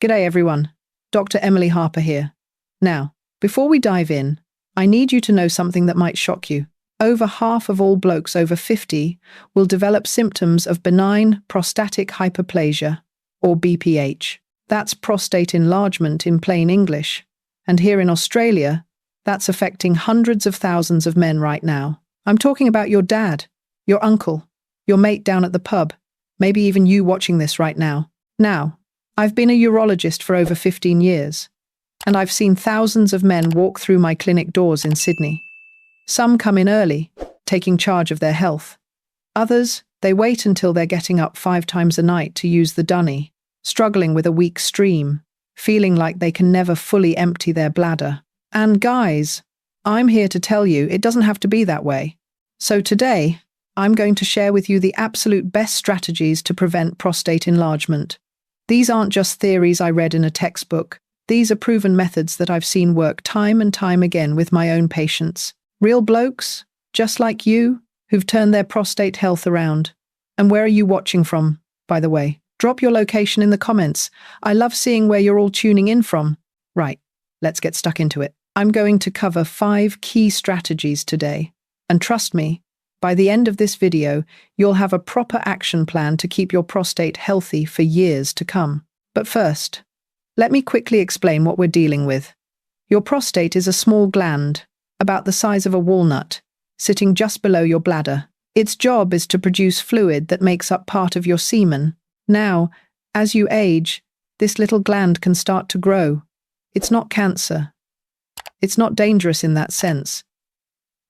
G'day everyone, Dr. Emily Harper here. Now, before we dive in, I need you to know something that might shock you. Over half of all blokes over 50 will develop symptoms of benign prostatic hyperplasia, or BPH. That's prostate enlargement in plain English. And here in Australia, that's affecting hundreds of thousands of men right now. I'm talking about your dad, your uncle, your mate down at the pub, maybe even you watching this right now. Now, I've been a urologist for over 15 years, and I've seen thousands of men walk through my clinic doors in Sydney. Some come in early, taking charge of their health. Others, they wait until they're getting up 5 times a night to use the dunny, struggling with a weak stream, feeling like they can never fully empty their bladder. And guys, I'm here to tell you it doesn't have to be that way. So today, I'm going to share with you the absolute best strategies to prevent prostate enlargement. These aren't just theories I read in a textbook. These are proven methods that I've seen work time and time again with my own patients. Real blokes, just like you, who've turned their prostate health around. And where are you watching from, by the way? Drop your location in the comments. I love seeing where you're all tuning in from. Right, let's get stuck into it. I'm going to cover 5 key strategies today. And trust me, by the end of this video, you'll have a proper action plan to keep your prostate healthy for years to come. But first, let me quickly explain what we're dealing with. Your prostate is a small gland, about the size of a walnut, sitting just below your bladder. Its job is to produce fluid that makes up part of your semen. Now, as you age, this little gland can start to grow. It's not cancer. It's not dangerous in that sense.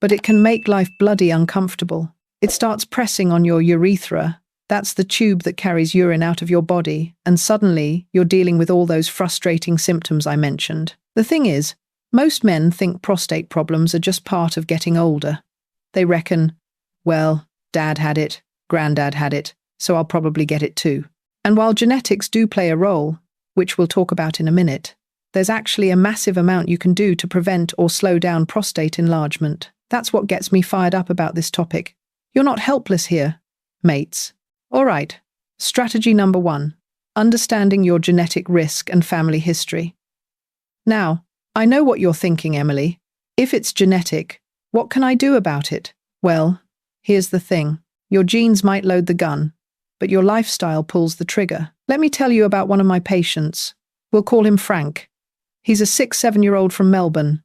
But it can make life bloody uncomfortable. It starts pressing on your urethra. That's the tube that carries urine out of your body, and suddenly you're dealing with all those frustrating symptoms I mentioned. The thing is, most men think prostate problems are just part of getting older. They reckon, well, dad had it, granddad had it, so I'll probably get it too. And while genetics do play a role, which we'll talk about in a minute, there's actually a massive amount you can do to prevent or slow down prostate enlargement. That's what gets me fired up about this topic. You're not helpless here, mates. All right, strategy number 1, understanding your genetic risk and family history. Now, I know what you're thinking, Emily. If it's genetic, what can I do about it? Well, here's the thing. Your genes might load the gun, but your lifestyle pulls the trigger. Let me tell you about one of my patients. We'll call him Frank. He's a 6-7-year-old from Melbourne.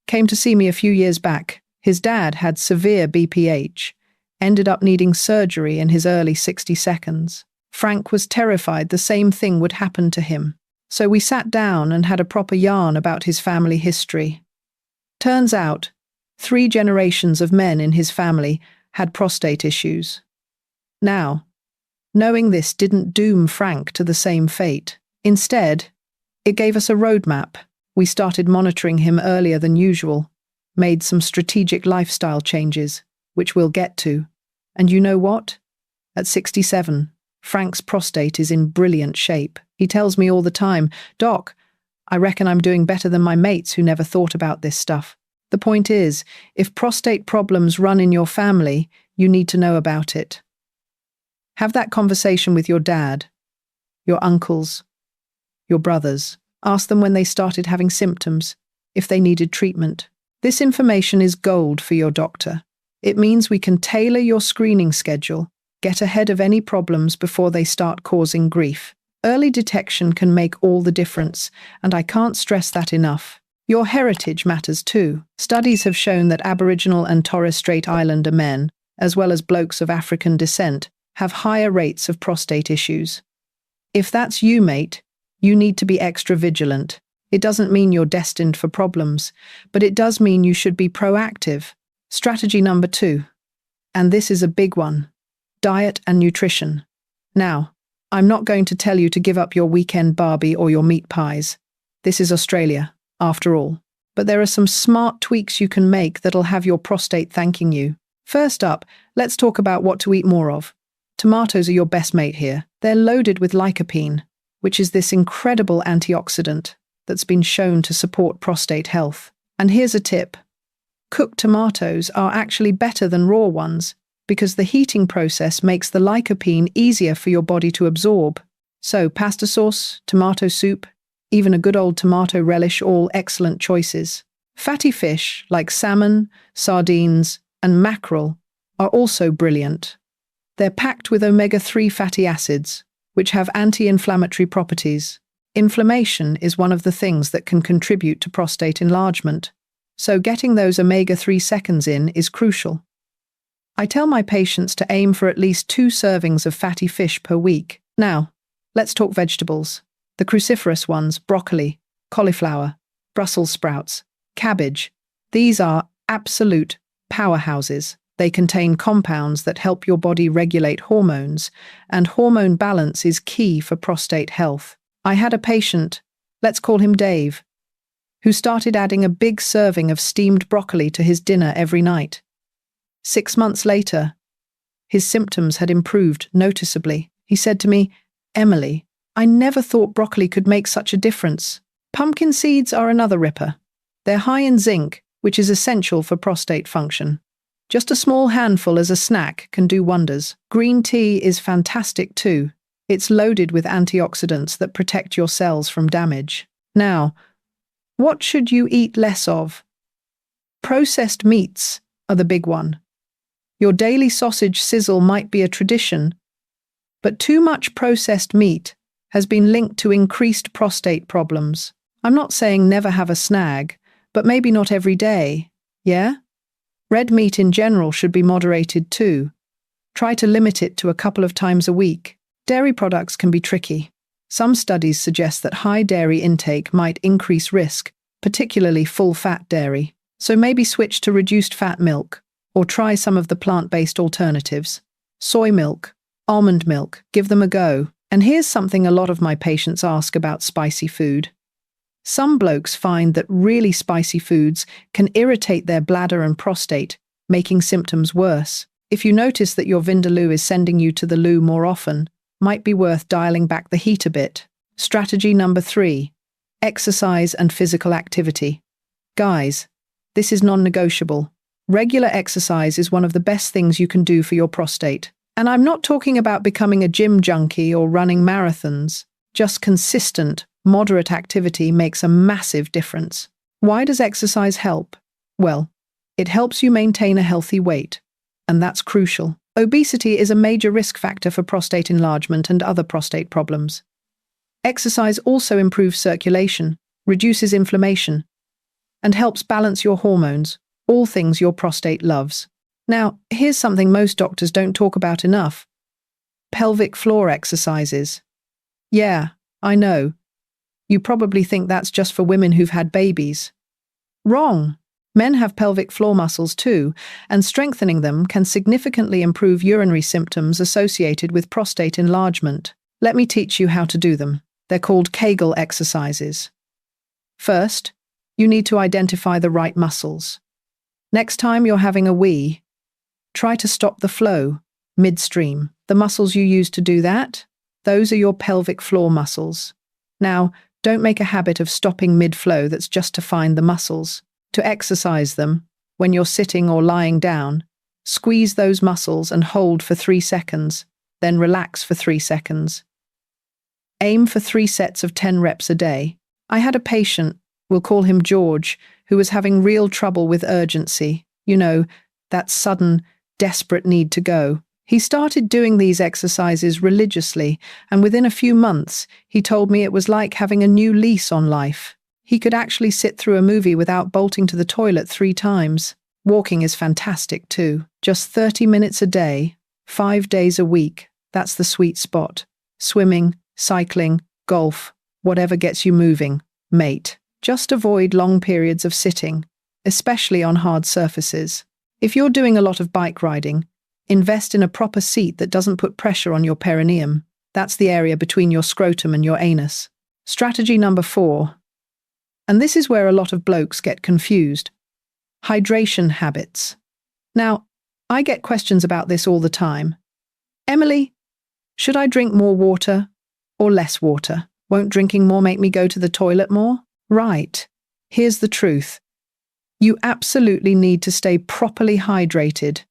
Came to see me a few years back. His dad had severe BPH, ended up needing surgery in his early 60 seconds. Frank was terrified the same thing would happen to him. So we sat down and had a proper yarn about his family history. Turns out, 3 generations of men in his family had prostate issues. Now, knowing this didn't doom Frank to the same fate. Instead, it gave us a roadmap. We started monitoring him earlier than usual, made some strategic lifestyle changes, which we'll get to. And you know what? At 67, Frank's prostate is in brilliant shape. He tells me all the time, "Doc, I reckon I'm doing better than my mates who never thought about this stuff." The point is, if prostate problems run in your family, you need to know about it. Have that conversation with your dad, your uncles, your brothers. Ask them when they started having symptoms, if they needed treatment. This information is gold for your doctor. It means we can tailor your screening schedule, get ahead of any problems before they start causing grief. Early detection can make all the difference, and I can't stress that enough. Your heritage matters too. Studies have shown that Aboriginal and Torres Strait Islander men, as well as blokes of African descent, have higher rates of prostate issues. If that's you, mate, you need to be extra vigilant. It doesn't mean you're destined for problems, but it does mean you should be proactive. Strategy number 2, and this is a big one, diet and nutrition. Now, I'm not going to tell you to give up your weekend Barbie or your meat pies. This is Australia, after all. But there are some smart tweaks you can make that'll have your prostate thanking you. First up, let's talk about what to eat more of. Tomatoes are your best mate here. They're loaded with lycopene, which is this incredible antioxidant that's been shown to support prostate health. And here's a tip. Cooked tomatoes are actually better than raw ones because the heating process makes the lycopene easier for your body to absorb. So, pasta sauce, tomato soup, even a good old tomato relish, all excellent choices. Fatty fish like salmon, sardines, and mackerel are also brilliant. They're packed with omega-3 fatty acids, which have anti-inflammatory properties. Inflammation is one of the things that can contribute to prostate enlargement, so getting those omega-3 seconds in is crucial. I tell my patients to aim for at least 2 servings of fatty fish per week. Now, let's talk vegetables. The cruciferous ones: broccoli, cauliflower, Brussels sprouts, cabbage. These are absolute powerhouses. They contain compounds that help your body regulate hormones, and hormone balance is key for prostate health. I had a patient, let's call him Dave, who started adding a big serving of steamed broccoli to his dinner every night. 6 months later, his symptoms had improved noticeably. He said to me, "Emily, I never thought broccoli could make such a difference." Pumpkin seeds are another ripper. They're high in zinc, which is essential for prostate function. Just a small handful as a snack can do wonders. Green tea is fantastic too. It's loaded with antioxidants that protect your cells from damage. Now, what should you eat less of? Processed meats are the big one. Your daily sausage sizzle might be a tradition, but too much processed meat has been linked to increased prostate problems. I'm not saying never have a snag, but maybe not every day, yeah? Red meat in general should be moderated too. Try to limit it to a couple of times a week. Dairy products can be tricky. Some studies suggest that high dairy intake might increase risk, particularly full-fat dairy. So maybe switch to reduced fat milk, or try some of the plant-based alternatives. Soy milk, almond milk, give them a go. And here's something a lot of my patients ask about spicy food. Some blokes find that really spicy foods can irritate their bladder and prostate, making symptoms worse. If you notice that your Vindaloo is sending you to the loo more often, might be worth dialing back the heat a bit. Strategy number 3: exercise and physical activity. Guys, this is non-negotiable. Regular exercise is one of the best things you can do for your prostate. And I'm not talking about becoming a gym junkie or running marathons. Just consistent, moderate activity makes a massive difference. Why does exercise help? Well, it helps you maintain a healthy weight, and that's crucial. Obesity is a major risk factor for prostate enlargement and other prostate problems. Exercise also improves circulation, reduces inflammation, and helps balance your hormones, all things your prostate loves. Now, here's something most doctors don't talk about enough: pelvic floor exercises. Yeah, I know. You probably think that's just for women who've had babies. Wrong. Men have pelvic floor muscles too, and strengthening them can significantly improve urinary symptoms associated with prostate enlargement. Let me teach you how to do them. They're called Kegel exercises. First, you need to identify the right muscles. Next time you're having a wee, try to stop the flow midstream. The muscles you use to do that, those are your pelvic floor muscles. Now, don't make a habit of stopping mid-flow that's just to find the muscles. To exercise them, when you're sitting or lying down, squeeze those muscles and hold for 3 seconds, then relax for 3 seconds. Aim for 3 sets of 10 reps a day. I had a patient, we'll call him George, who was having real trouble with urgency. You know, that sudden, desperate need to go. He started doing these exercises religiously, and within a few months, he told me it was like having a new lease on life. He could actually sit through a movie without bolting to the toilet 3 times. Walking is fantastic too. Just 30 minutes a day, 5 days a week. That's the sweet spot. Swimming, cycling, golf, whatever gets you moving, mate. Just avoid long periods of sitting, especially on hard surfaces. If you're doing a lot of bike riding, invest in a proper seat that doesn't put pressure on your perineum. That's the area between your scrotum and your anus. Strategy number 4. And this is where a lot of blokes get confused. Hydration habits. Now, I get questions about this all the time. Emily, should I drink more water or less water? Won't drinking more make me go to the toilet more? Right. Here's the truth. You absolutely need to stay properly hydrated.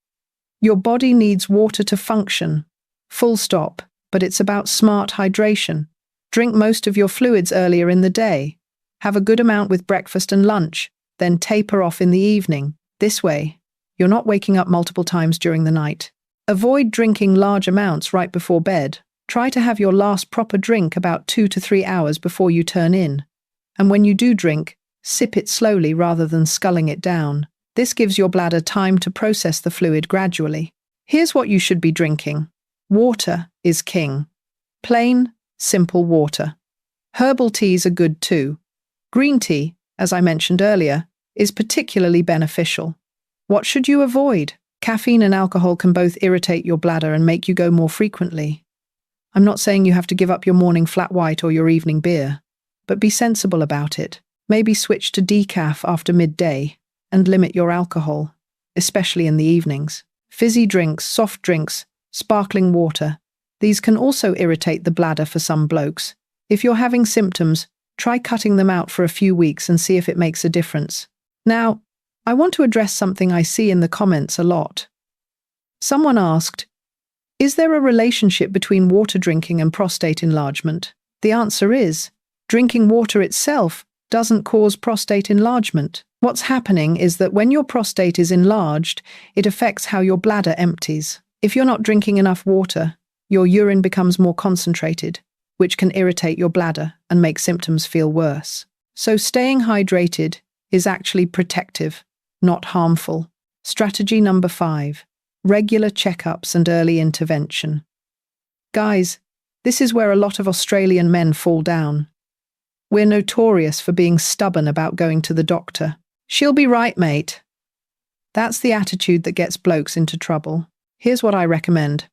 Your body needs water to function. Full stop. but it's about smart hydration. Drink most of your fluids earlier in the day. Have a good amount with breakfast and lunch, then taper off in the evening. This way, you're not waking up multiple times during the night. Avoid drinking large amounts right before bed. Try to have your last proper drink about 2 to 3 hours before you turn in. And when you do drink, sip it slowly rather than sculling it down. This gives your bladder time to process the fluid gradually. Here's what you should be drinking. Water is king. Plain, simple water. Herbal teas are good too. Green tea, as I mentioned earlier, is particularly beneficial. What should you avoid? Caffeine and alcohol can both irritate your bladder and make you go more frequently. I'm not saying you have to give up your morning flat white or your evening beer, but be sensible about it. Maybe switch to decaf after midday and limit your alcohol, especially in the evenings. Fizzy drinks, soft drinks, sparkling water, these can also irritate the bladder for some blokes. If you're having symptoms, try cutting them out for a few weeks and see if it makes a difference. Now, I want to address something I see in the comments a lot. Someone asked, is there a relationship between water drinking and prostate enlargement? The answer is, drinking water itself doesn't cause prostate enlargement. What's happening is that when your prostate is enlarged, it affects how your bladder empties. If you're not drinking enough water, your urine becomes more concentrated, which can irritate your bladder and make symptoms feel worse. So staying hydrated is actually protective, not harmful. Strategy number 5. Regular checkups and early intervention. Guys, this is where a lot of Australian men fall down. We're notorious for being stubborn about going to the doctor. She'll be right, mate. That's the attitude that gets blokes into trouble. Here's what I recommend.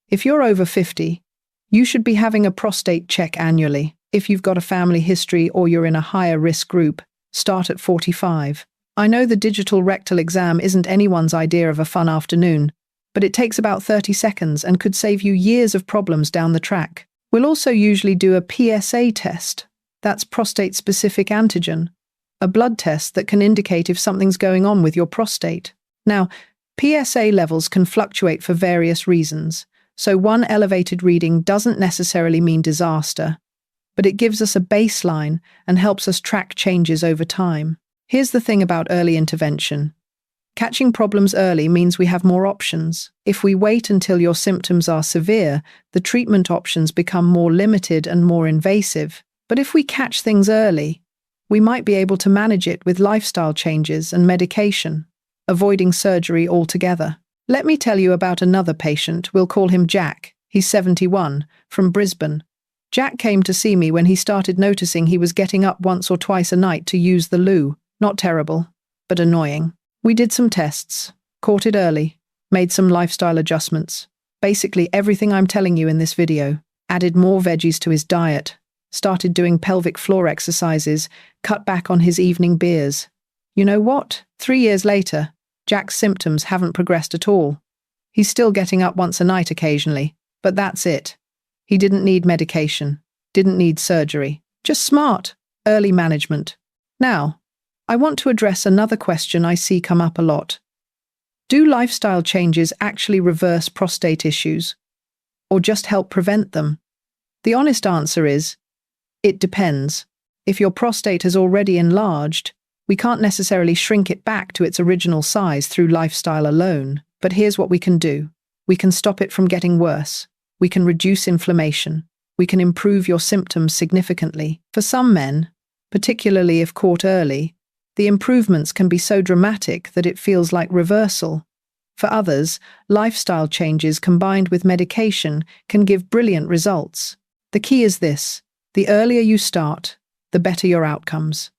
If you're over 50, you should be having a prostate check annually. If you've got a family history or you're in a higher risk group, start at 45. I know the digital rectal exam isn't anyone's idea of a fun afternoon, but it takes about 30 seconds and could save you years of problems down the track. We'll also usually do a PSA test. That's prostate-specific antigen, a blood test that can indicate if something's going on with your prostate. Now, PSA levels can fluctuate for various reasons, so one elevated reading doesn't necessarily mean disaster, but it gives us a baseline and helps us track changes over time. Here's the thing about early intervention. Catching problems early means we have more options. If we wait until your symptoms are severe, the treatment options become more limited and more invasive. But if we catch things early, we might be able to manage it with lifestyle changes and medication, avoiding surgery altogether. Let me tell you about another patient, we'll call him Jack. He's 71, from Brisbane. Jack came to see me when he started noticing he was getting up once or twice a night to use the loo. Not terrible, but annoying. We did some tests, caught it early, made some lifestyle adjustments. Basically everything I'm telling you in this video. Added more veggies to his diet, started doing pelvic floor exercises, cut back on his evening beers. You know what? 3 years later, Jack's symptoms haven't progressed at all. He's still getting up once a night occasionally, but that's it. He didn't need medication, didn't need surgery, just smart, early management. Now, I want to address another question I see come up a lot. Do lifestyle changes actually reverse prostate issues, or just help prevent them? The honest answer is, it depends. If your prostate has already enlarged, we can't necessarily shrink it back to its original size through lifestyle alone. But here's what we can do. We can stop it from getting worse. We can reduce inflammation. We can improve your symptoms significantly. For some men, particularly if caught early, the improvements can be so dramatic that it feels like reversal. For others, lifestyle changes combined with medication can give brilliant results. The key is this: the earlier you start, the better your outcomes.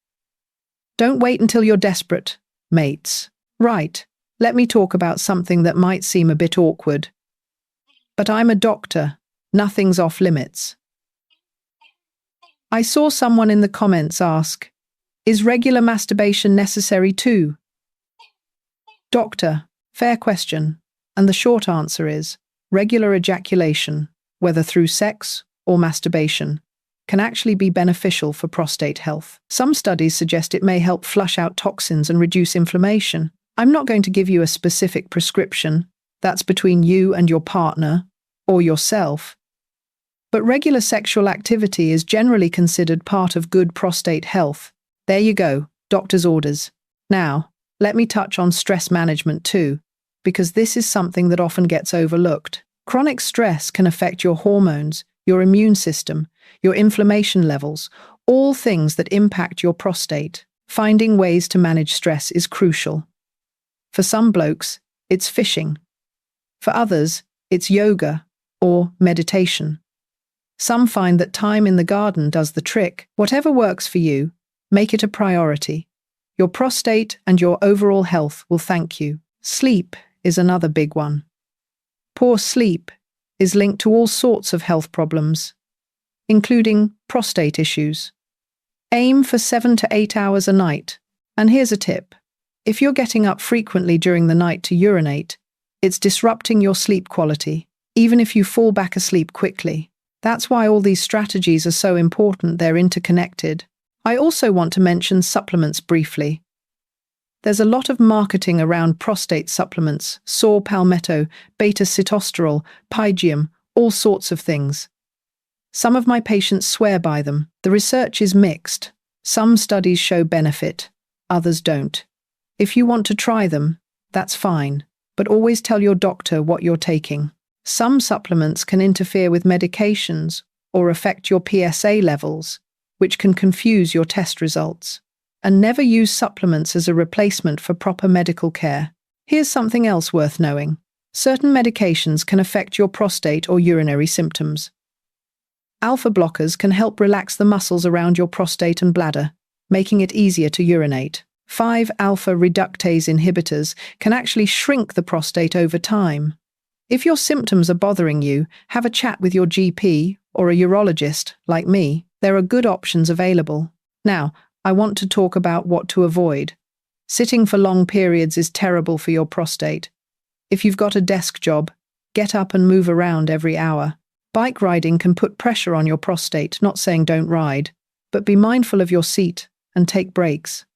Don't wait until you're desperate, mates. Right, let me talk about something that might seem a bit awkward. But I'm a doctor. Nothing's off limits. I saw someone in the comments ask, is regular masturbation necessary too? Doctor, fair question. And the short answer is, regular ejaculation, whether through sex or masturbation, can actually be beneficial for prostate health. Some studies suggest it may help flush out toxins and reduce inflammation. I'm not going to give you a specific prescription. That's between you and your partner, or yourself. But regular sexual activity is generally considered part of good prostate health. There you go, doctor's orders. Now, let me touch on stress management too, because this is something that often gets overlooked. Chronic stress can affect your hormones, your immune system, your inflammation levels, all things that impact your prostate. Finding ways to manage stress is crucial. For some blokes, it's fishing. For others, it's yoga or meditation. Some find that time in the garden does the trick. Whatever works for you, make it a priority. Your prostate and your overall health will thank you. Sleep is another big one. Poor sleep is linked to all sorts of health problems, including prostate issues. Aim for 7 to 8 hours a night. And here's a tip. If you're getting up frequently during the night to urinate, it's disrupting your sleep quality, even if you fall back asleep quickly. That's why all these strategies are so important. They're interconnected. I also want to mention supplements briefly. There's a lot of marketing around prostate supplements, saw palmetto, beta-sitosterol, pygium, all sorts of things. Some of my patients swear by them. The research is mixed. Some studies show benefit, others don't. If you want to try them, that's fine, but always tell your doctor what you're taking. Some supplements can interfere with medications or affect your PSA levels, which can confuse your test results. And never use supplements as a replacement for proper medical care. Here's something else worth knowing. Certain medications can affect your prostate or urinary symptoms. Alpha blockers can help relax the muscles around your prostate and bladder, making it easier to urinate. 5-alpha reductase inhibitors can actually shrink the prostate over time. If your symptoms are bothering you, have a chat with your GP or a urologist, like me. There are good options available. Now, I want to talk about what to avoid. Sitting for long periods is terrible for your prostate. If you've got a desk job, get up and move around every hour. Bike riding can put pressure on your prostate, not saying don't ride, but be mindful of your seat and take breaks.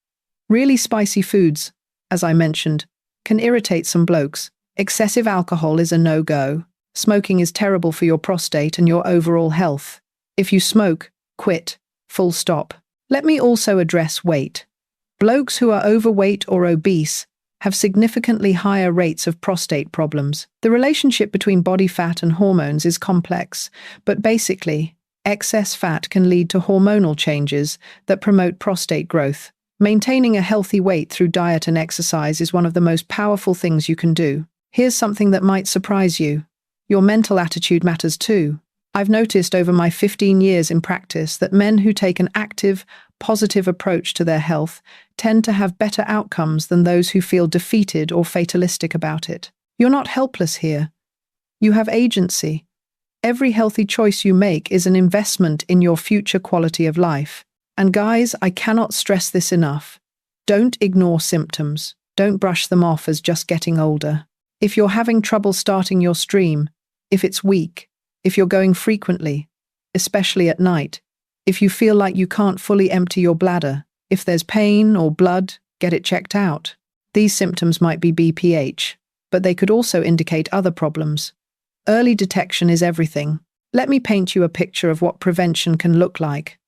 Really spicy foods, as I mentioned, can irritate some blokes. Excessive alcohol is a no-go. Smoking is terrible for your prostate and your overall health. If you smoke, quit. Full stop. Let me also address weight. Blokes who are overweight or obese have significantly higher rates of prostate problems. The relationship between body fat and hormones is complex, but basically, excess fat can lead to hormonal changes that promote prostate growth. Maintaining a healthy weight through diet and exercise is one of the most powerful things you can do. Here's something that might surprise you. Your mental attitude matters too. I've noticed over my 15 years in practice that men who take an active, positive approach to their health tend to have better outcomes than those who feel defeated or fatalistic about it. You're not helpless here. You have agency. Every healthy choice you make is an investment in your future quality of life. And guys, I cannot stress this enough. Don't ignore symptoms. Don't brush them off as just getting older. If you're having trouble starting your stream, if it's weak, if you're going frequently, especially at night, if you feel like you can't fully empty your bladder, if there's pain or blood, get it checked out. These symptoms might be BPH, but they could also indicate other problems. Early detection is everything. Let me paint you a picture of what prevention can look like.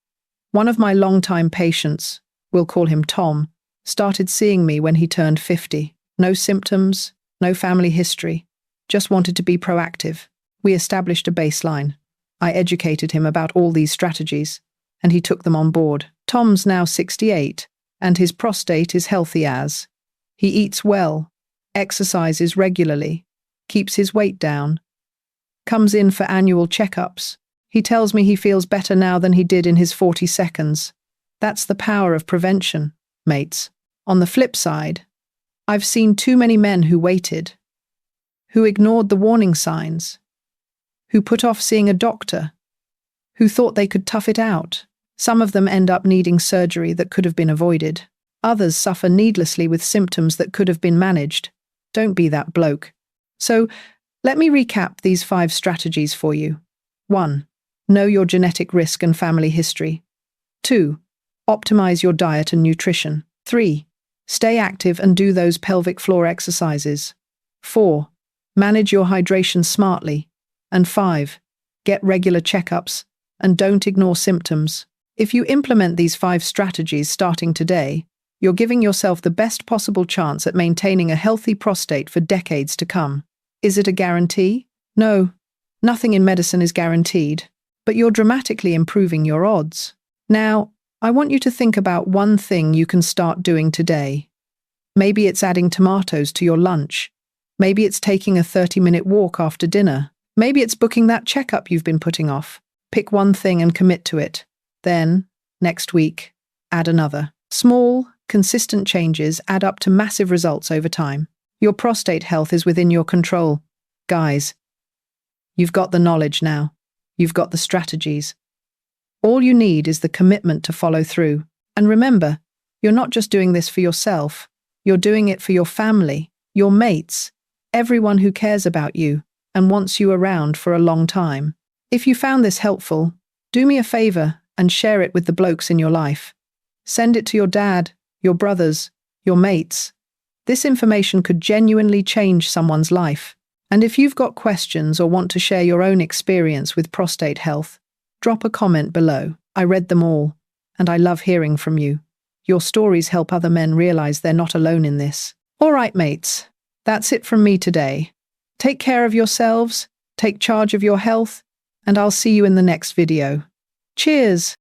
One of my longtime patients, we'll call him Tom, started seeing me when he turned 50. No symptoms, no family history, just wanted to be proactive. We established a baseline. I educated him about all these strategies, and he took them on board. Tom's now 68, and his prostate is healthy as. He eats well, exercises regularly, keeps his weight down, comes in for annual checkups. He tells me he feels better now than he did in his 40s. That's the power of prevention, mates. On the flip side, I've seen too many men who waited, who ignored the warning signs, who put off seeing a doctor, who thought they could tough it out. Some of them end up needing surgery that could have been avoided. Others suffer needlessly with symptoms that could have been managed. Don't be that bloke. So, let me recap these 5 strategies for you. 1. Know your genetic risk and family history. 2. Optimize your diet and nutrition. 3. Stay active and do those pelvic floor exercises. 4. Manage your hydration smartly. And 5. get regular checkups, and don't ignore symptoms. If you implement these 5 strategies starting today, you're giving yourself the best possible chance at maintaining a healthy prostate for decades to come. Is it a guarantee? No, nothing in medicine is guaranteed, but you're dramatically improving your odds. Now, I want you to think about one thing you can start doing today. Maybe it's adding tomatoes to your lunch. Maybe it's taking a 30-minute walk after dinner. Maybe it's booking that checkup you've been putting off. Pick one thing and commit to it. Then, next week, add another. Small, consistent changes add up to massive results over time. Your prostate health is within your control. Guys, you've got the knowledge now. You've got the strategies. All you need is the commitment to follow through. And remember, you're not just doing this for yourself. You're doing it for your family, your mates, everyone who cares about you and wants you around for a long time. If you found this helpful, do me a favor and share it with the blokes in your life. Send it to your dad, your brothers, your mates. This information could genuinely change someone's life. And if you've got questions or want to share your own experience with prostate health, drop a comment below. I read them all, and I love hearing from you. Your stories help other men realize they're not alone in this. All right, mates, that's it from me today. Take care of yourselves, take charge of your health, and I'll see you in the next video. Cheers!